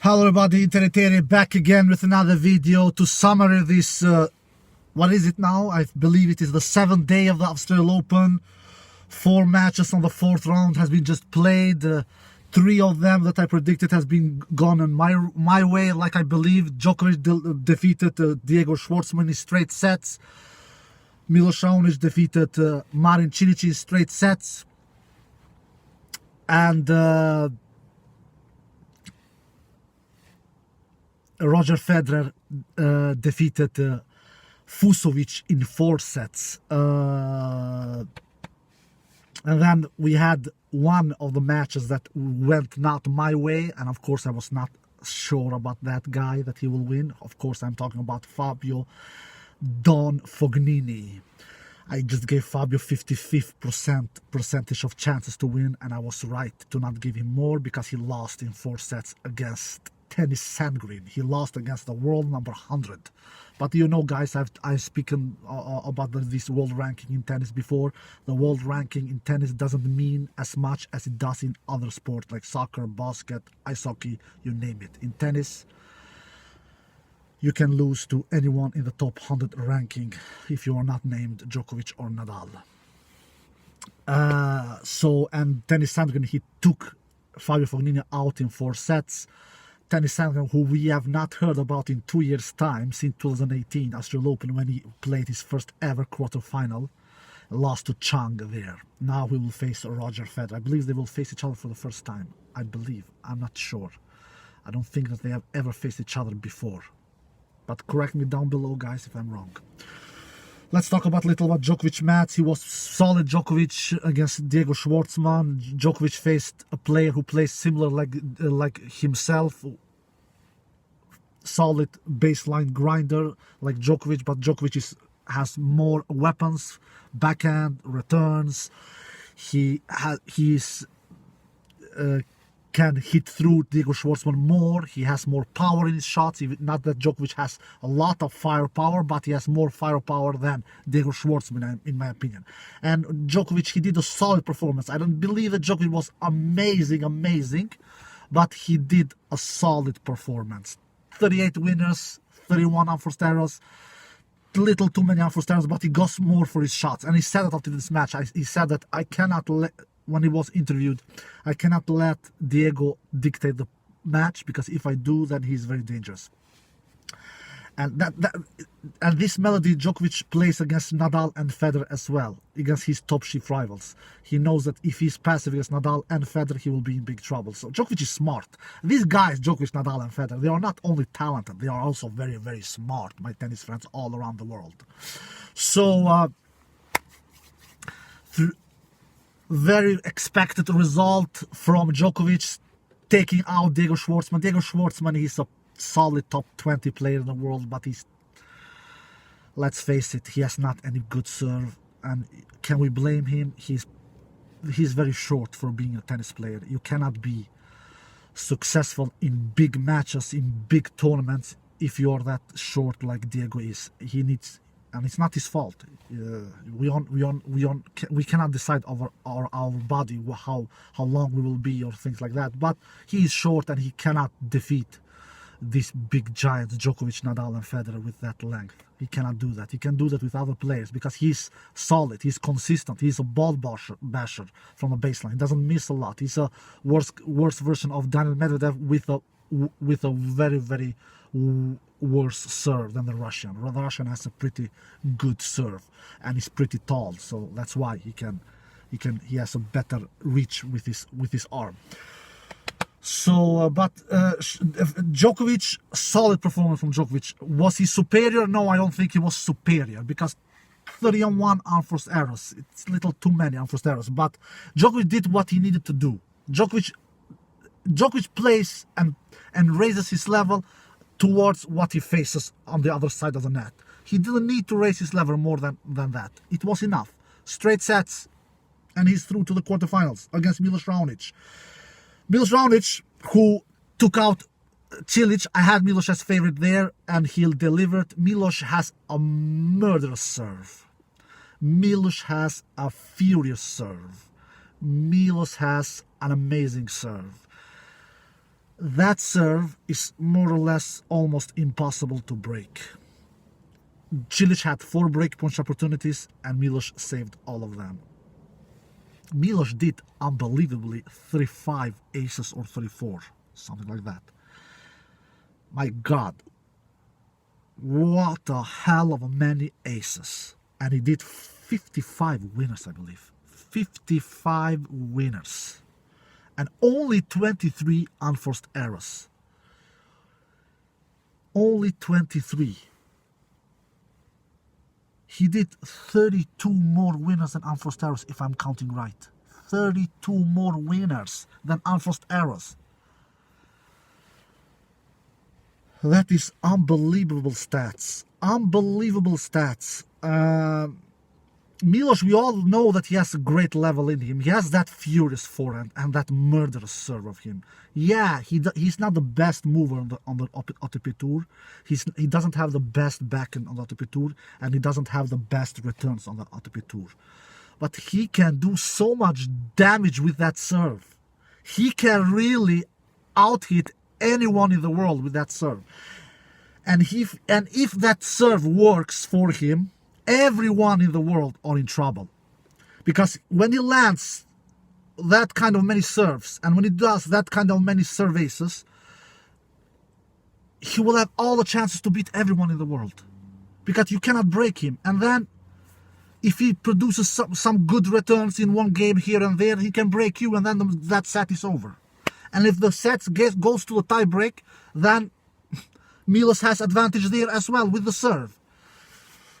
Hello everybody, Internetere back again with another video to summarize this, what is it now? I believe it is the 7th day of the Australian Open. 4 matches on the 4th round has been just played. 3 of them that I predicted has been gone on my way, like I believe. Djokovic defeated Diego Schwartzman in straight sets. Milos Raonic defeated Marin Cilic in straight sets. And Roger Federer defeated Fusovic in 4 sets. And then we had one of the matches that went not my way, and of course I was not sure about that guy, that he will win. Of course I'm talking about Fabio Don Fognini. I just gave Fabio 55% percentage of chances to win, and I was right to not give him more because he lost in 4 sets against Tennis Sandgren. He lost against the world number 100. But you know, guys, I've spoken about this world ranking in tennis before. The world ranking in tennis doesn't mean as much as it does in other sports like soccer, basket, ice hockey, you name it. In tennis, you can lose to anyone in the top 100 ranking if you are not named Djokovic or Nadal. And Tennis Sandgren, he took Fabio Fognini out in 4 sets. Tennis Sandgren, who we have not heard about in 2 years' time, since 2018 Australian Open, when he played his first ever quarterfinal, lost to Chang there. Now he will face Roger Federer. I believe they will face each other for the first time. I believe. I'm not sure. I don't think that they have ever faced each other before. But correct me down below, guys, if I'm wrong. Let's talk about a little about Djokovic match. He was solid Djokovic against Diego Schwartzman. Djokovic faced a player who plays similar like himself. Solid baseline grinder like Djokovic, but Djokovic has more weapons, backhand, returns. He can hit through Diego Schwartzman more. He has more power in his shots. Not that Djokovic has a lot of firepower, but he has more firepower than Diego Schwartzman, in my opinion. And Djokovic, he did a solid performance. I don't believe that Djokovic was amazing, but he did a solid performance. 38 winners, 31 unforced errors. Little too many unforced errors, but he got more for his shots. And he said it after this match. He said that I cannot let, when he was interviewed, I cannot let Diego dictate the match, because if I do, then he's very dangerous. And and this melody Djokovic plays against Nadal and Federer as well, against his top shift rivals. He knows that if he's passive against Nadal and Federer, he will be in big trouble. So Djokovic is smart. These guys, Djokovic, Nadal and Federer, they are not only talented, they are also very smart, my tennis friends all around the world. So very expected result from Djokovic taking out Diego Schwartzman. Diego Schwartzman is a solid top 20 player in the world, but let's face it, he has not any good serve. And can we blame him? He's very short for being a tennis player. You cannot be successful in big matches, in big tournaments, if you're that short like Diego is. He needs, and it's not his fault. We cannot decide over our body how long we will be or things like that. But he is short and he cannot defeat these big giants, Djokovic, Nadal and Federer, with that length. He cannot do that. He can do that with other players because he's solid, he's consistent, he's a ball basher from the baseline. He doesn't miss a lot. He's a worse version of Daniel Medvedev with a very worse serve than the Russian. The Russian has a pretty good serve and he's pretty tall, so that's why he has a better reach with his arm. So, but Djokovic, solid performance from Djokovic. Was he superior? No, I don't think he was superior, because 31 unforced errors. It's a little too many unforced errors, but Djokovic did what he needed to do. Djokovic plays and raises his level towards what he faces on the other side of the net. He didn't need to raise his level more than that. It was enough. Straight sets, and he's through to the quarterfinals against Milos Raonic. Milos Raonic, who took out Cilic, I had Milos as favorite there, and he delivered. Milos has a murderous serve. Milos has a furious serve. Milos has an amazing serve. That serve is more or less almost impossible to break. Cilic had 4 break punch opportunities and Milos saved all of them. Milos did unbelievably 35 aces or 34, something like that. My God, what a hell of many aces. And he did 55 winners, I believe. 55 winners. And only 23 unforced errors. Only 23. He did 32 more winners than unforced errors, if I'm counting right. 32 more winners than unforced errors. That is unbelievable stats. Unbelievable stats. Milos, we all know that he has a great level in him. He has that furious forehand and that murderous serve of him. Yeah, he's not the best mover on the ATP Tour. He doesn't have the best backhand on the ATP Tour, and he doesn't have the best returns on the ATP Tour. But he can do so much damage with that serve. He can really out-hit anyone in the world with that serve. And if that serve works for him, everyone in the world are in trouble. Because when he lands that kind of many serves, and when he does that kind of many serve aces, he will have all the chances to beat everyone in the world. Because you cannot break him. And then, if he produces some good returns in one game here and there, he can break you, and then that set is over. And if the set goes to a tie break, then Milos has advantage there as well with the serve.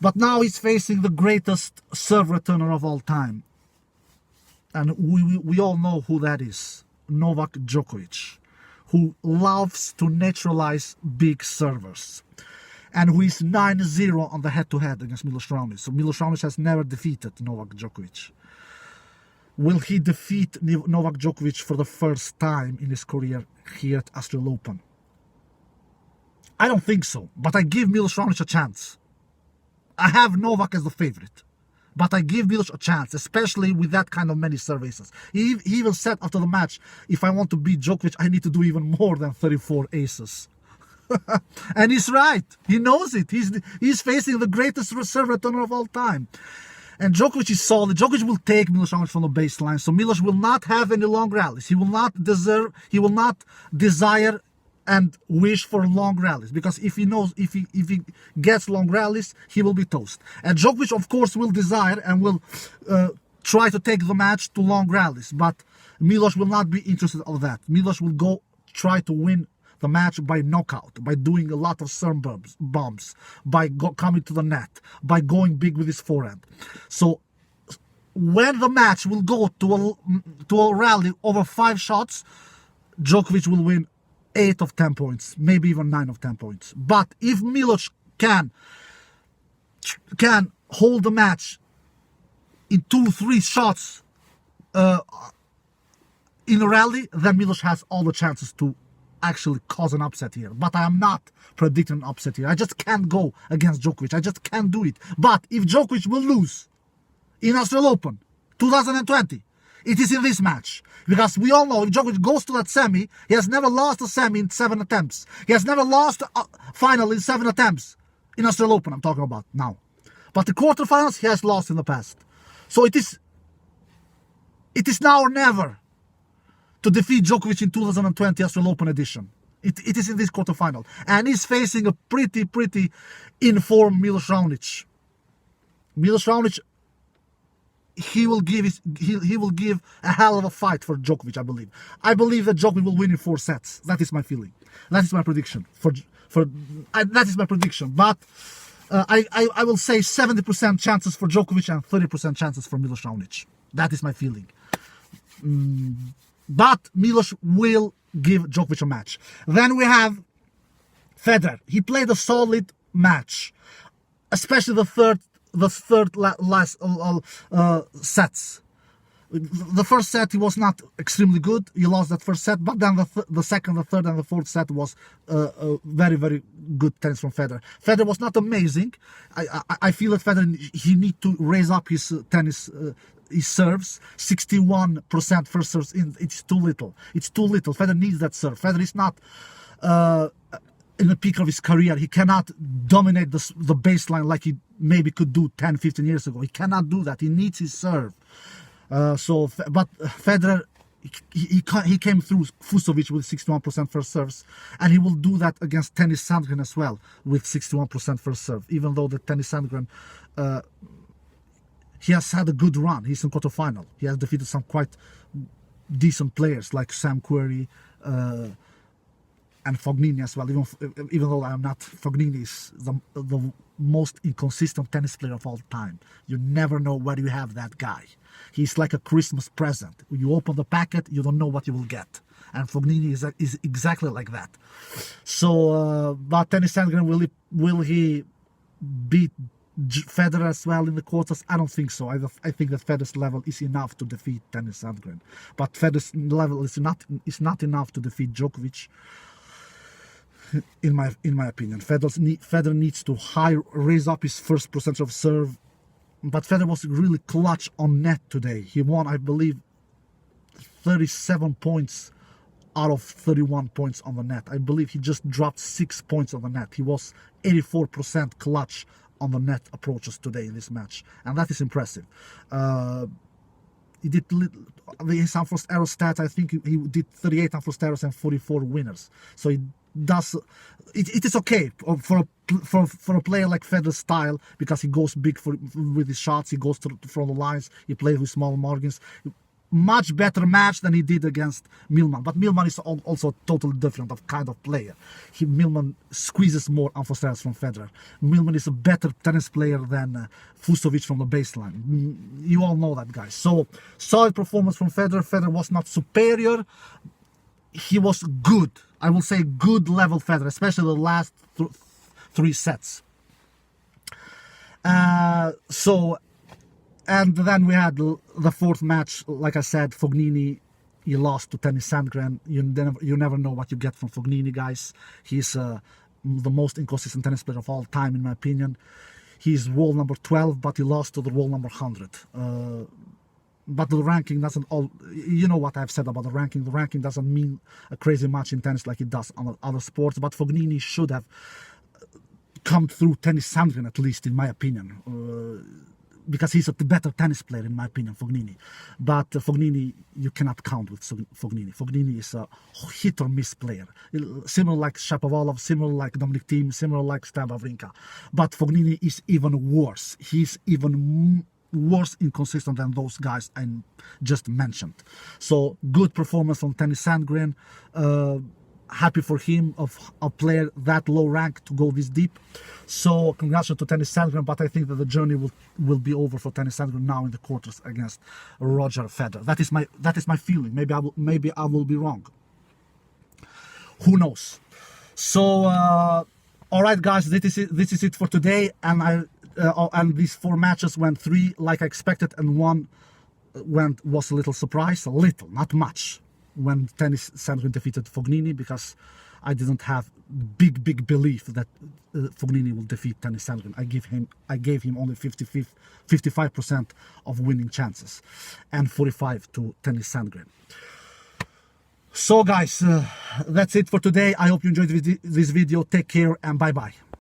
But now he's facing the greatest serve returner of all time. And we all know who that is. Novak Djokovic, who loves to neutralize big servers. And who is 9-0 on the head-to-head against Milos Raonic. So Milos Raonic has never defeated Novak Djokovic. Will he defeat Novak Djokovic for the first time in his career here at Australian Open? I don't think so. But I give Milos Raonic a chance. I have Novak as the favorite, but I give Milos a chance, especially with that kind of many services. He even said after the match, if I want to beat Djokovic, I need to do even more than 34 aces. And he's right. He knows it. He's facing the greatest serve returner of all time. And Djokovic is solid. Djokovic will take Milos Raonic from the baseline, so Milos will not have any long rallies. He will not desire and wish for long rallies, because if he gets long rallies, he will be toast. And Djokovic, of course, will desire and will try to take the match to long rallies, but Milos will not be interested in that. Milos will try to win the match by knockout, by doing a lot of serve bombs, by coming to the net, by going big with his forehand. So when the match will go to a rally over 5 shots, Djokovic will win 8 of 10 points, maybe even 9 of 10 points. But if Milos can hold the match in 2-3 shots in a rally, then Milos has all the chances to actually cause an upset here. But I am not predicting an upset here. I just can't go against Djokovic. I just can't do it. But if Djokovic will lose in Australian Open 2020, it is in this match. Because we all know if Djokovic goes to that semi, he has never lost a semi in 7 attempts. He has never lost a final in 7 attempts. In Australian Open, I'm talking about now. But the quarterfinals, he has lost in the past. So it is now or never to defeat Djokovic in 2020 Australian Open edition. It is in this quarterfinal. And he's facing a pretty informed Milos Raonic. Milos Raonic, he will give a hell of a fight for Djokovic, I believe. I believe that Djokovic will win in 4 sets. That is my feeling. That is my prediction. That is my prediction. But I will say 70% chances for Djokovic and 30% chances for Milos Raonic. That is my feeling. But Milos will give Djokovic a match. Then we have Federer. He played a solid match, especially the third last sets. The first set he was not extremely good. He lost that first set, but then the second, the third, and the fourth set was very good tennis from Federer. Federer was not amazing. I feel that Federer, he need to raise up his tennis he serves 61% first serves in. It's too little. It's too little. Federer needs that serve. Federer is not in the peak of his career. He cannot dominate the baseline like he maybe could do 10, 15 years ago. He cannot do that. He needs his serve. But Federer, he came through Fusovic with 61% first serves, and he will do that against Tennis Sandgren as well with 61% first serve. Even though the Tennis Sandgren, he has had a good run. He's in quarterfinal. He has defeated some quite decent players like Sam Querrey and Fognini as well. Even though I'm not, Fognini is the most inconsistent tennis player of all time. You never know where you have that guy. He's like a Christmas present. You open the packet, you don't know what you will get. And Fognini is exactly like that. So, but Tennis Sandgren, will he beat Federer as well in the quarters? I don't think so. I think that Federer's level is enough to defeat Tennis Sandgren. But Federer's level is not enough to defeat Djokovic. In my opinion, Federer needs to raise up his first percentage of serve. But Federer was really clutch on net today. He won, I believe, 37 points out of 31 points on the net. I believe he just dropped 6 points on the net. He was 84% clutch on the net approaches today in this match, and that is impressive. He did his unforced error stats. I think he did 38 unforced errors and 44 winners. So he does. It is okay for a player like Federer's style, because he goes big with his shots. He goes from the lines. He plays with small margins. Much better match than he did against Millman. But Millman is also totally different kind of player. Millman squeezes more unforced errors from Federer. Millman is a better tennis player than Fusovic from the baseline. You all know that, guys. So, solid performance from Federer. Federer was not superior. He was good. I will say good level Federer, especially the last 3 sets. And then we had the fourth match. Like I said, Fognini, he lost to Tennis Sandgren. You never know what you get from Fognini, guys. He's the most inconsistent tennis player of all time, in my opinion. He's world number 12, but he lost to the world number 100. But the ranking doesn't you know what I've said about the ranking. The ranking doesn't mean a crazy much in tennis like it does on other sports. But Fognini should have come through Tennis Sandgren, at least, in my opinion. Because he's a better tennis player, in my opinion, Fognini. But Fognini, you cannot count with Fognini. Fognini is a hit or miss player. Similar like Shapovalov, similar like Dominic Thiem, similar like Stan Wawrinka. But Fognini is even worse. He's even worse inconsistent than those guys I just mentioned. So, good performance from Tennis Sandgren. Happy for him, of a player that low rank, to go this deep. So congratulations to Tennis Sandgren, but I think that the journey will be over for Tennis Sandgren now in the quarters against Roger Federer. That is my feeling. Maybe I will be wrong. Who knows? So all right, guys, this is it for today. And and these 4 matches went 3 like I expected, and 1 was a little surprise, not much, when Tennis Sandgren defeated Fognini, because I didn't have big belief that Fognini will defeat Tennis Sandgren. I gave him only 55% of winning chances, and 45 to Tennis Sandgren. So, guys, that's it for today. I hope you enjoyed this video. Take care and bye bye.